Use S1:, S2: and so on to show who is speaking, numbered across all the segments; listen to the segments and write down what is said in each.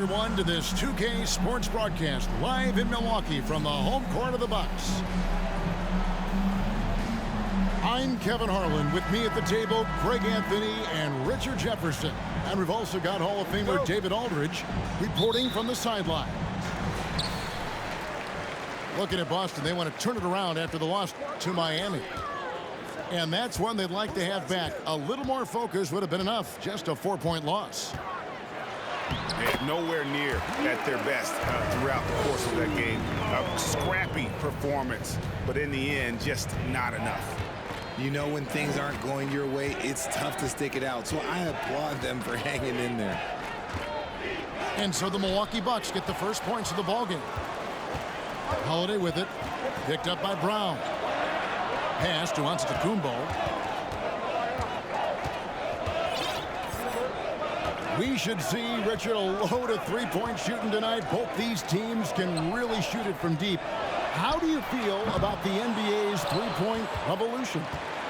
S1: Everyone to this 2K Sports broadcast live in Milwaukee from the home court of the Bucks. I'm Kevin Harlan. With me at the table, Greg Anthony and Richard Jefferson. And we've also got Hall of Famer David Aldridge reporting from the sideline. Looking at Boston, they want to turn it around after the loss to Miami. And that's one they'd like to have back. A little more focus would have been enough. Just a 4-point loss.
S2: They're nowhere near at their best throughout the course of that game. A scrappy performance, but in the end, just not enough.
S3: You know, when things aren't going your way, it's tough to stick it out. So I applaud them for hanging in there.
S1: And so the Milwaukee Bucks get the first points of the ballgame. Holiday with it. Picked up by Brown. Pass to Antetokounmpo. We should see, Richard, a load of three-point shooting tonight. Both these teams can really shoot it from deep. How do you feel about the NBA's three-point revolution?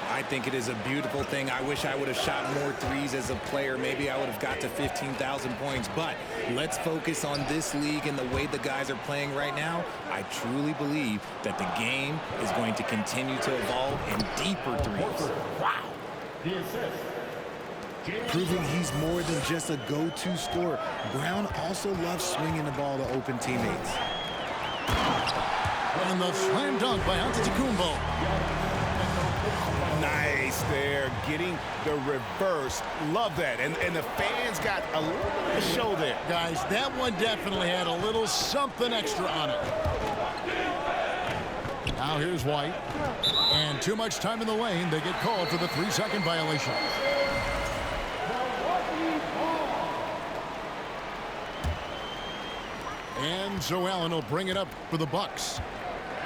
S3: I think it is a beautiful thing. I wish I would have shot more threes as a player. Maybe I would have got to 15,000 points. But let's focus on this league and the way the guys are playing right now. I truly believe that the game is going to continue to evolve in deeper threes.
S1: Wow.
S3: Proving he's more than just a go-to scorer. Brown also loves swinging the ball to open teammates.
S1: And the slam dunk by Antetokounmpo.
S2: Nice there, getting the reverse. Love that. And the fans got a little bit of a show there.
S1: Guys, that one definitely had a little something extra on it. Now here's White. And too much time in the lane. They get called for the 3-second violation. And Joe Allen will bring it up for the Bucks.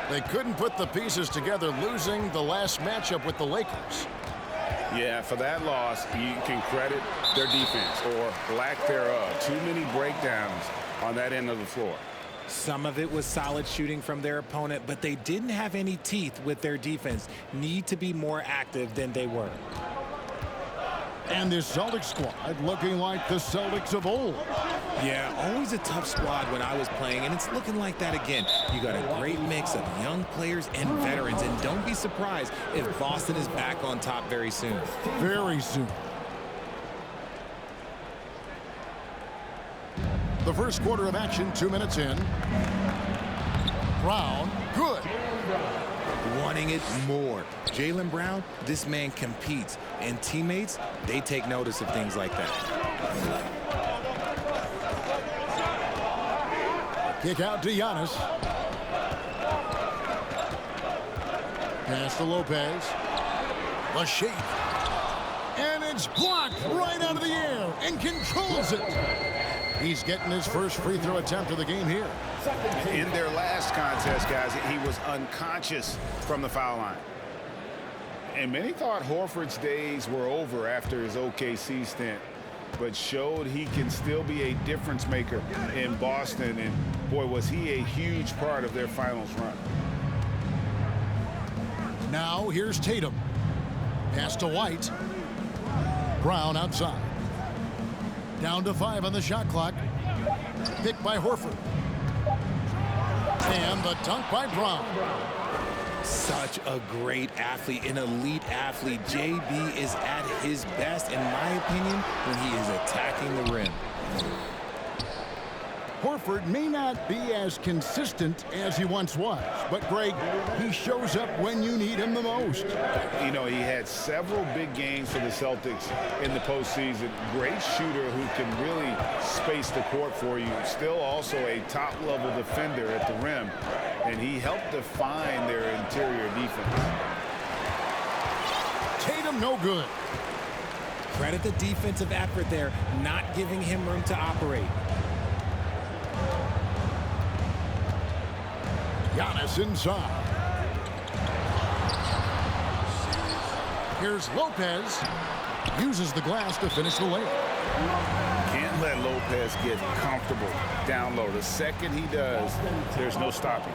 S1: They couldn't put the pieces together, losing the last matchup with the Lakers.
S2: Yeah, for that loss, you can credit their defense or lack thereof. Too many breakdowns on that end of the floor.
S3: Some of it was solid shooting from their opponent, but they didn't have any teeth with their defense. Need to be more active than they were.
S1: And this Celtics squad looking like the Celtics of old.
S3: Yeah, always a tough squad when I was playing, and it's looking like that again. You got a great mix of young players and veterans, and don't be surprised if Boston is back on top very soon.
S1: Very soon. The first quarter of action, 2 minutes in. Brown, good.
S3: Wanting it more. Jaylen Brown, this man competes, and teammates, they take notice of things like that.
S1: Kick out to Giannis. Pass to Lopez. The shape. And it's blocked right out of the air and controls it. He's getting his first free throw attempt of the game here.
S2: In their last contest, guys, he was unconscious from the foul line. And many thought Horford's days were over after his OKC stint, but showed he can still be a difference maker in Boston. And boy, was he a huge part of their finals run.
S1: Now here's Tatum. Pass to White. Brown outside. Down to 5 on the shot clock. Picked by Horford. And the dunk by Brown.
S3: Such a great athlete, an elite athlete. JB is at his best, in my opinion, when he is attacking the rim.
S1: Horford may not be as consistent as he once was, but Greg, he shows up when you need him the most.
S2: You know, he had several big games for the Celtics in the postseason. Great shooter who can really space the court for you. Still also a top-level defender at the rim, and he helped define their interior defense.
S1: Tatum no good.
S3: Credit the defensive effort there, not giving him room to operate.
S1: Giannis inside. Here's Lopez. Uses the glass to finish the layup.
S2: Can't let Lopez get comfortable down low. The second he does, there's no stopping.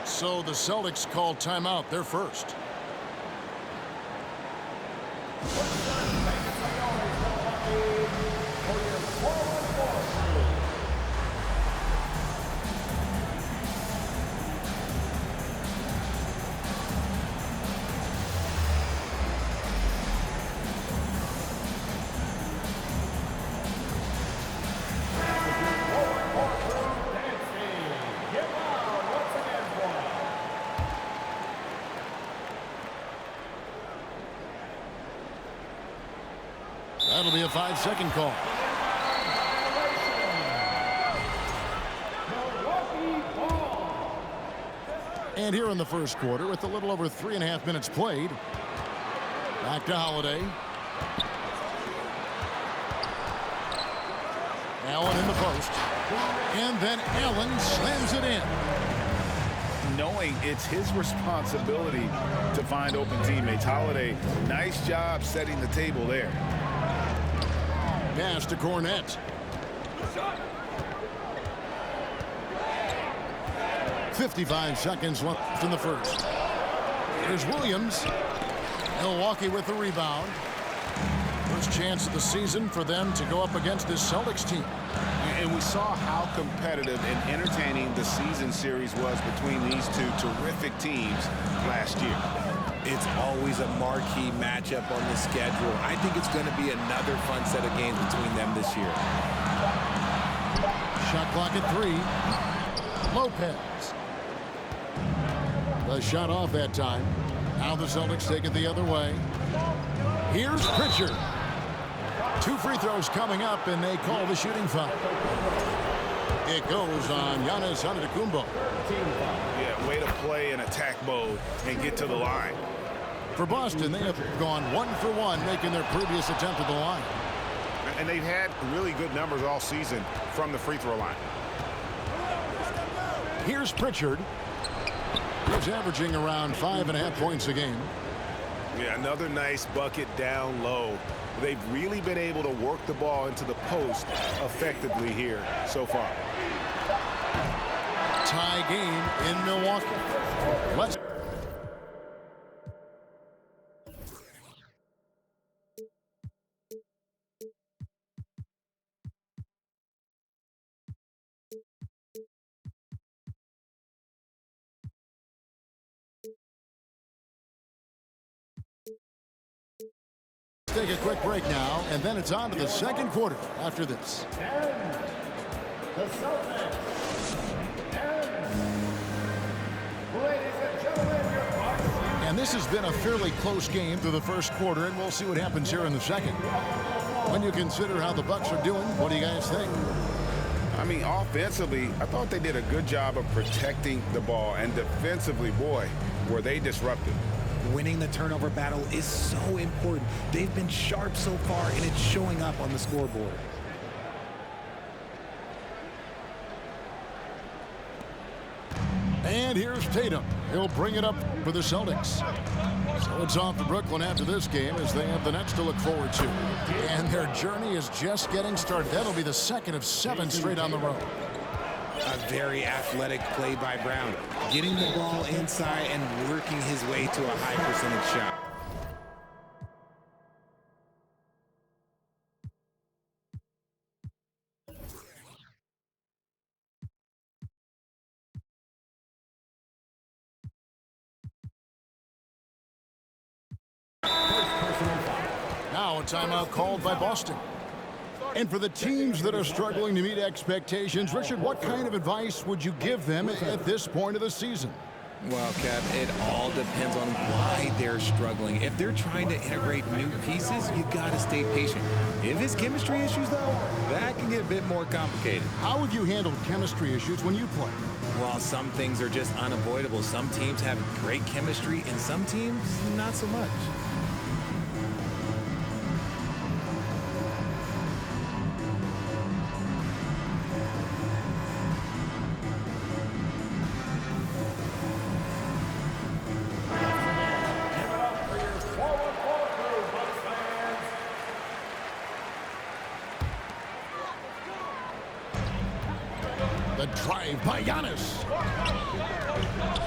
S1: So the Celtics call timeout. They're first. That'll be a 5-second call. And here in the first quarter, with a little over 3.5 minutes played, back to Holiday. Allen in the post. And then Allen slams it in.
S2: Knowing it's his responsibility to find open teammates. Holiday, nice job setting the table there.
S1: Pass to Cornette. 55 seconds left in the first. Here's Williams. Milwaukee with the rebound. First chance of the season for them to go up against this Celtics team.
S2: And we saw how competitive and entertaining the season series was between these two terrific teams last year.
S3: It's always a marquee matchup on the schedule. I think it's going to be another fun set of games between them this year.
S1: Shot clock at 3. Lopez. The shot off that time. Now the Celtics take it the other way. Here's Pritchard. 2 free throws coming up, and they call the shooting foul. It goes on Giannis Antetokounmpo.
S2: Yeah, way to play in attack mode and get to the line.
S1: For Boston, they have gone 1 for 1, making their previous attempt at the line.
S2: And they've had really good numbers all season from the free throw line.
S1: Here's Pritchard. He's averaging around 5.5 points a game.
S2: Yeah, another nice bucket down low. They've really been able to work the ball into the post effectively here so far.
S1: Tie game in Milwaukee. Let's take a quick break now, and then it's on to the second quarter after this. And this has been a fairly close game through the first quarter, and we'll see what happens here in the second. When you consider how the Bucks are doing, what do you guys think?
S2: I mean, offensively, I thought they did a good job of protecting the ball, and defensively, boy, were they disruptive.
S3: Winning the turnover battle is so important. They've been sharp so far, and it's showing up on the scoreboard.
S1: And here's Tatum. He'll bring it up for the Celtics. So it's off to Brooklyn after this game as they have the Nets to look forward to. And their journey is just getting started. That'll be the second of 7 straight on the road.
S3: A very athletic play by Brown, getting the ball inside and working his way to a high percentage shot.
S1: Now a timeout called by Boston. And for the teams that are struggling to meet expectations, Richard, what kind of advice would you give them at this point of the season?
S3: Well, Kev, it all depends on why they're struggling. If they're trying to integrate new pieces, you got to stay patient. If it's chemistry issues, though, that can get a bit more complicated.
S1: How have you handled chemistry issues when you play?
S3: Well, some things are just unavoidable. Some teams have great chemistry, and some teams, not so much.
S1: The drive by Giannis.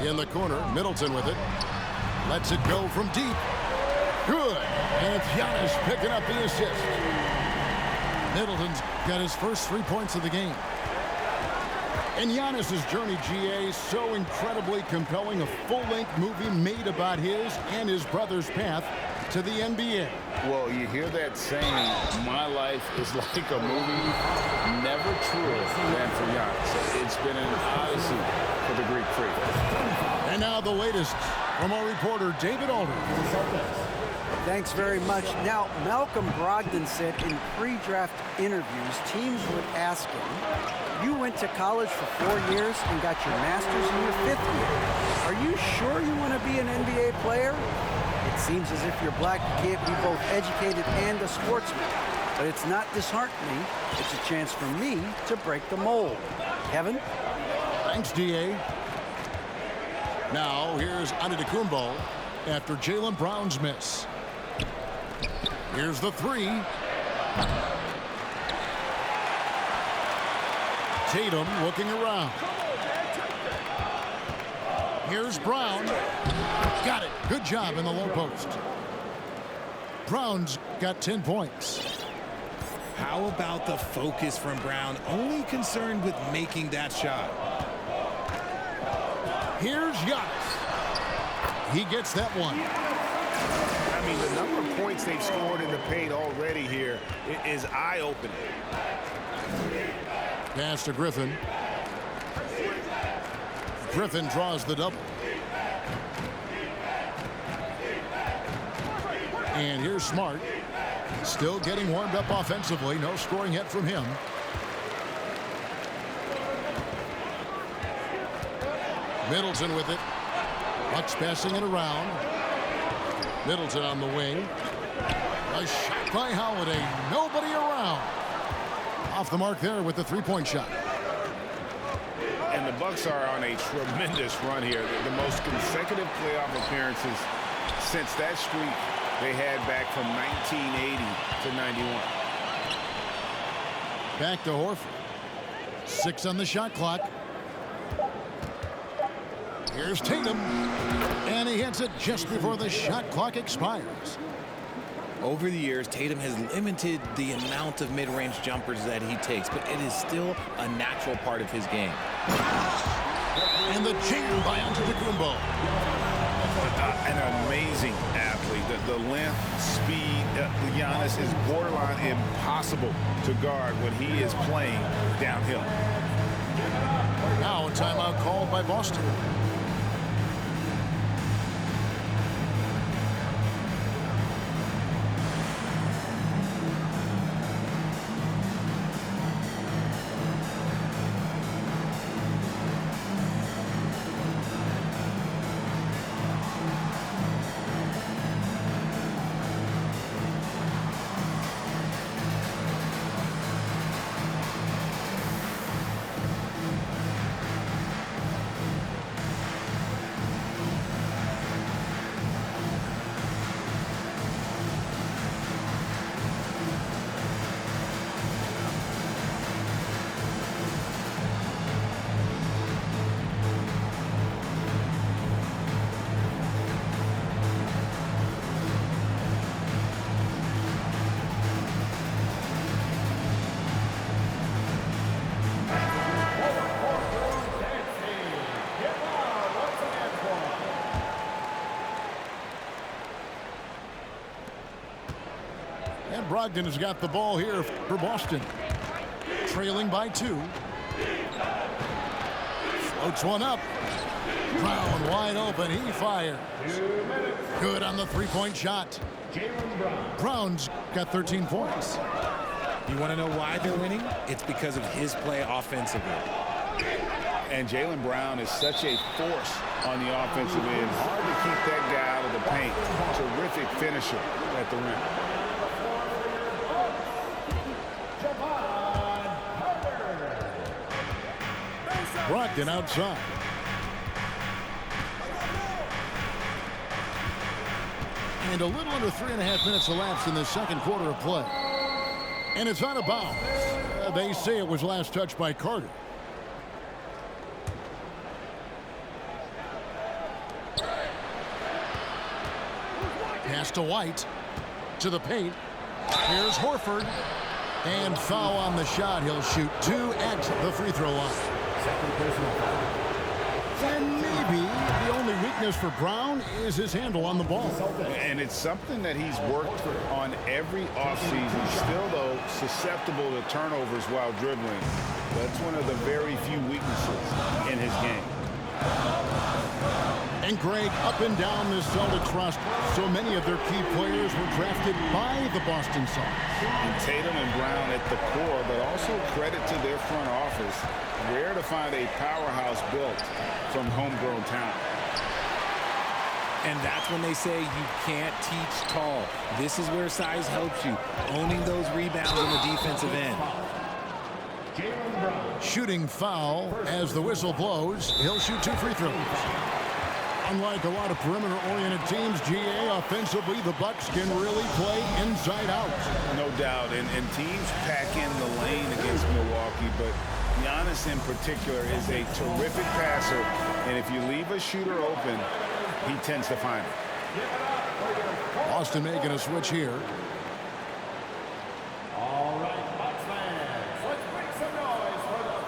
S1: In the corner, Middleton with it. Lets it go from deep. Good. And it's Giannis picking up the assist. Middleton's got his first 3 points of the game. And Giannis's journey, GA, so incredibly compelling. A full-length movie made about his and his brother's path to the NBA.
S2: Well, you hear that saying, my life is like a movie, never truer than for Giannis. It's been an odyssey for the Greek freak.
S1: And now the latest from our reporter, David Aldridge.
S4: Thanks very much. Now, Malcolm Brogdon said in pre-draft interviews, teams would ask him, you went to college for 4 years and got your master's in your 5th year. Are you sure you want to be an NBA player? It seems as if you're black, you can't be both educated and a sportsman. But it's not disheartening. It's a chance for me to break the mold. Kevin?
S1: Thanks, D.A. Now, here's Antetokounmpo after Jaylen Brown's miss. Here's the three. Tatum looking around. Here's Brown. Got it. Good job in the low post. Brown's got 10 points.
S3: How about the focus from Brown? Only concerned with making that shot.
S1: Here's Giannis. He gets that one.
S2: I mean, the number of points they've scored in the paint already here is eye-opening.
S1: Pass to Griffin. Griffin draws the double. And here's Smart. Still getting warmed up offensively. No scoring yet from him. Middleton with it. Bucks passing it around. Middleton on the wing. A shot by Holiday. Nobody around. Off the mark there with the three-point shot.
S2: And the Bucks are on a tremendous run here. The most consecutive playoff appearances since that streak they had back from 1980 to 91.
S1: Back to Horford. 6 on the shot clock. Here's Tatum. And he hits it just before the shot clock expires.
S3: Over the years, Tatum has limited the amount of mid-range jumpers that he takes, but it is still a natural part of his game.
S1: And the jam by Antetokounmpo.
S2: An amazing athlete. The length, speed, Giannis is borderline impossible to guard when he is playing downhill.
S1: Now a timeout called by Boston. Brogdon has got the ball here for Boston. Trailing by 2. Floats one up. Brown wide open. He fires. Good on the three-point shot. Brown's got 13 points.
S3: You want to know why they're winning? It's because of his play offensively.
S2: And Jaylen Brown is such a force on the offensive end. Hard to keep that guy out of the paint. Terrific finisher at the rim.
S1: Brogdon outside. And a little under 3.5 minutes elapsed in the second quarter of play. And it's out of bounds. They say it was last touched by Carter. Pass to White. To the paint. Here's Horford. And foul on the shot. He'll shoot 2 at the free throw line. And maybe the only weakness for Brown is his handle on the ball.
S2: And it's something that he's worked on every offseason. Still, though, susceptible to turnovers while dribbling. That's one of the very few weaknesses in his game.
S1: And Greg, up and down the Celtics roster, so many of their key players were drafted by the Boston Celtics.
S2: And Tatum and Brown at the core, but also credit to their front office. Rare to find a powerhouse built from homegrown talent.
S3: And that's when they say you can't teach tall. This is where size helps you, owning those rebounds on the defensive end.
S1: Shooting foul as the whistle blows. He'll shoot 2 free throws. Unlike a lot of perimeter-oriented teams, GA, offensively, the Bucks can really play inside out.
S2: No doubt, and teams pack in the lane against Milwaukee, but Giannis in particular is a terrific passer, and if you leave a shooter open, he tends to find it.
S1: Boston making a switch here.
S5: All right, Bucks fans, let's make some noise for the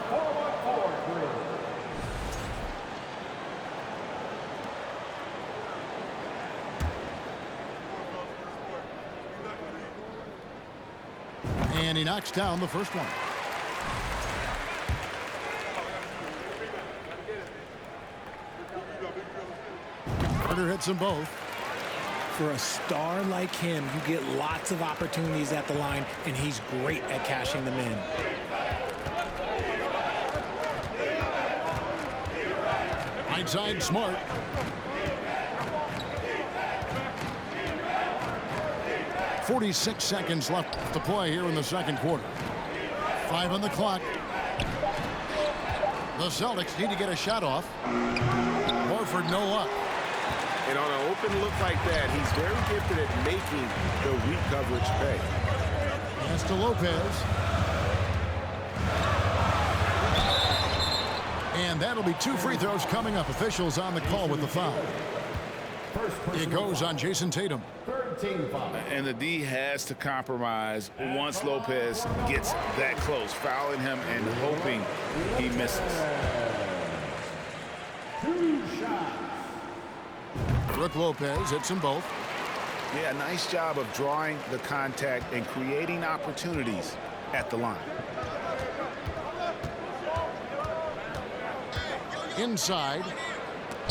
S5: 4-1-4 crew.
S1: And he knocks down the first one. Carter hits them both.
S3: For a star like him, you get lots of opportunities at the line, and he's great at cashing them in.
S1: Right side, Smart. .46 seconds left to play here in the second quarter. 5 on the clock. The Celtics need to get a shot off. Horford no luck.
S2: And on an open look like that, he's very gifted at making the weak coverage pay.
S1: Pass to Lopez. And that'll be 2 free throws coming up. Officials on the call with the foul. It goes on Jason Tatum.
S2: And the D has to compromise once Lopez gets that close, fouling him and hoping he misses.
S1: Brook Lopez hits them both.
S2: Yeah, nice job of drawing the contact and creating opportunities at the line.
S1: Inside.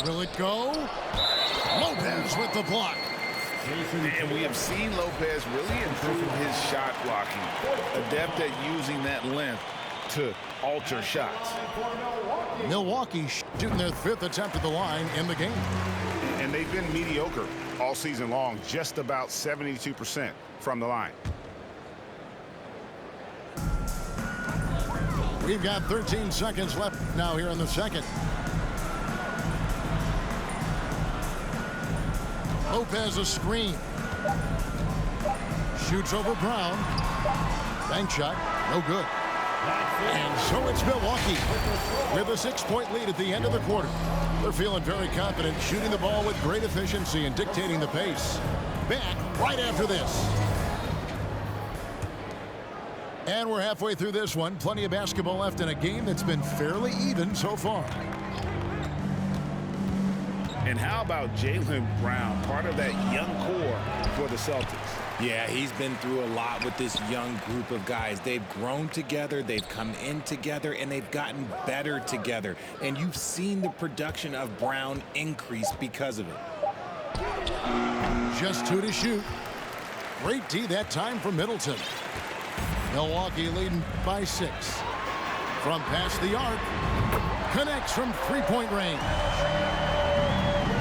S1: Will it go? Lopez with the block.
S2: And we have seen Lopez really improve his shot blocking. Adept at using that length to alter shots.
S1: Milwaukee shooting their 5th attempt at the line in the game.
S2: And they've been mediocre all season long, just about 72% from the line.
S1: We've got 13 seconds left now here in the second. Lopez a screen. Shoots over Brown. Bank shot, no good. And so it's Milwaukee with a 6-point lead at the end of the quarter. They're feeling very confident, shooting the ball with great efficiency and dictating the pace. Back right after this. And we're halfway through this one. Plenty of basketball left in a game that's been fairly even so far.
S2: And how about Jaylen Brown, part of that young core for the Celtics?
S3: Yeah, he's been through a lot with this young group of guys. They've grown together, they've come in together, and they've gotten better together. And you've seen the production of Brown increase because of it.
S1: Just 2 to shoot. Great D that time for Middleton. Milwaukee leading by 6. From past the arc. Connects from 3-point range.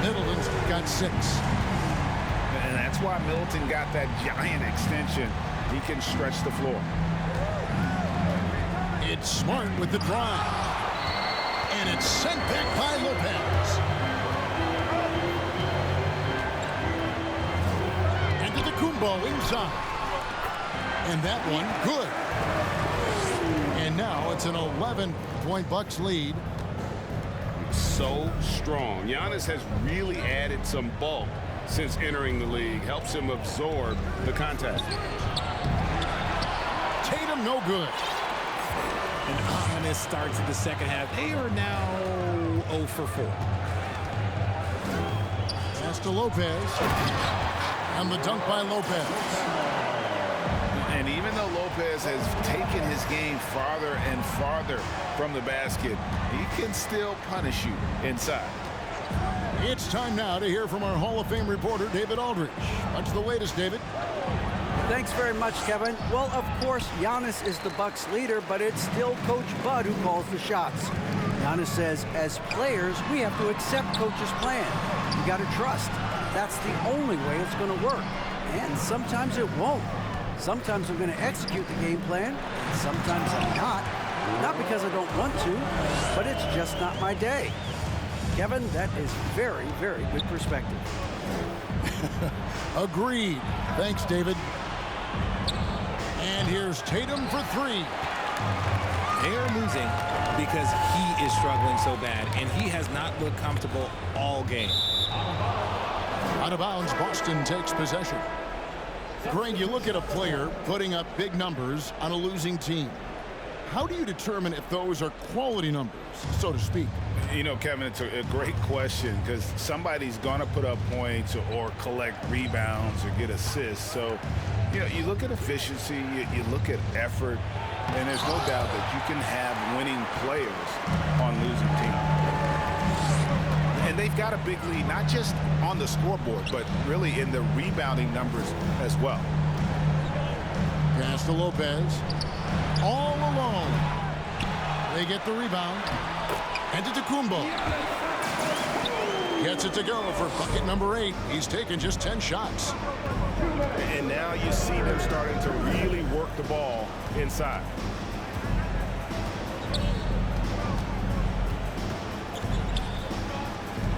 S1: Middleton's got 6.
S2: And that's why Middleton got that giant extension. He can stretch the floor.
S1: It's Smart with the drive. And it's sent back by Lopez. Antetokounmpo inside. And that one, good. And now it's an 11-point Bucks lead.
S6: So strong. Giannis has really added some bulk since entering the league. Helps him absorb the contact.
S1: Tatum no good.
S3: An ominous start to the second half. They are now 0 for 4.
S1: Pass to Lopez. And the dunk by Lopez.
S2: And even though Lopez has taken his game farther and farther from the basket, he can still punish you inside.
S1: It's time now to hear from our Hall of Fame reporter, David Aldridge. What's the latest, David?
S4: Thanks very much, Kevin. Well, of course, Giannis is the Bucks leader, but it's still Coach Bud who calls the shots. Giannis says, as players, we have to accept Coach's plan. You got to trust. That's the only way it's going to work. And sometimes it won't. Sometimes I'm going to execute the game plan, and sometimes I'm not. Not because I don't want to, but it's just not my day. Kevin, that is very, very good perspective.
S1: Agreed. Thanks, David. And here's Tatum for three.
S3: They are losing because he is struggling so bad, and he has not looked comfortable all game.
S1: Out of bounds, Boston takes possession. Greg, you look at a player putting up big numbers on a losing team. How do you determine if those are quality numbers, so to speak?
S2: You know, Kevin, it's a great question because somebody's going to put up points or collect rebounds or get assists. So, you know, you look at efficiency, you look at effort, and there's no doubt that you can have winning players on losing teams. And they've got a big lead, not just on the scoreboard, but really in the rebounding numbers as well.
S1: Pass to Lopez. All alone. They get the rebound. And to Kumbo. Gets it to go for bucket number 8. He's taken just 10 shots.
S2: And now you see them starting to really work the ball inside.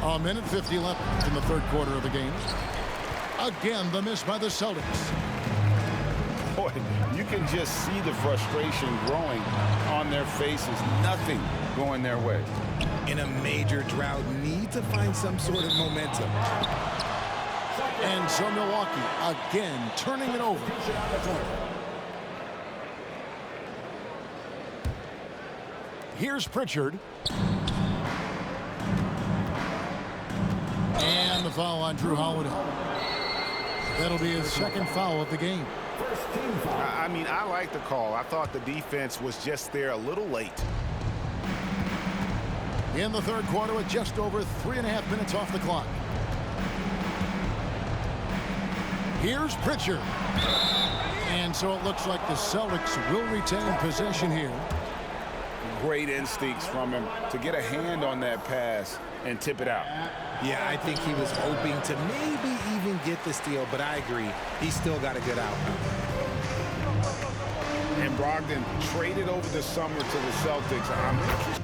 S1: A minute 50 left in the third quarter of the game. Again, the miss by the Celtics.
S2: Boy, you can just see the frustration growing on their faces. Nothing going their way.
S3: In a major drought, need to find some sort of momentum.
S1: And so Milwaukee again turning it over. Here's Pritchard. And the foul on Drew Holiday. That'll be his second foul of the game.
S2: I mean, I like the call. I thought the defense was just there a little late.
S1: In the third quarter with just over 3.5 minutes off the clock. Here's Pritchard. And so it looks like the Celtics will retain possession here.
S2: Great instincts from him to get a hand on that pass and tip it out.
S3: Yeah, I think he was hoping to maybe even get the steal, but I agree. He's still got a good outcome.
S2: And Brogdon traded over the summer to the Celtics. I'm interested.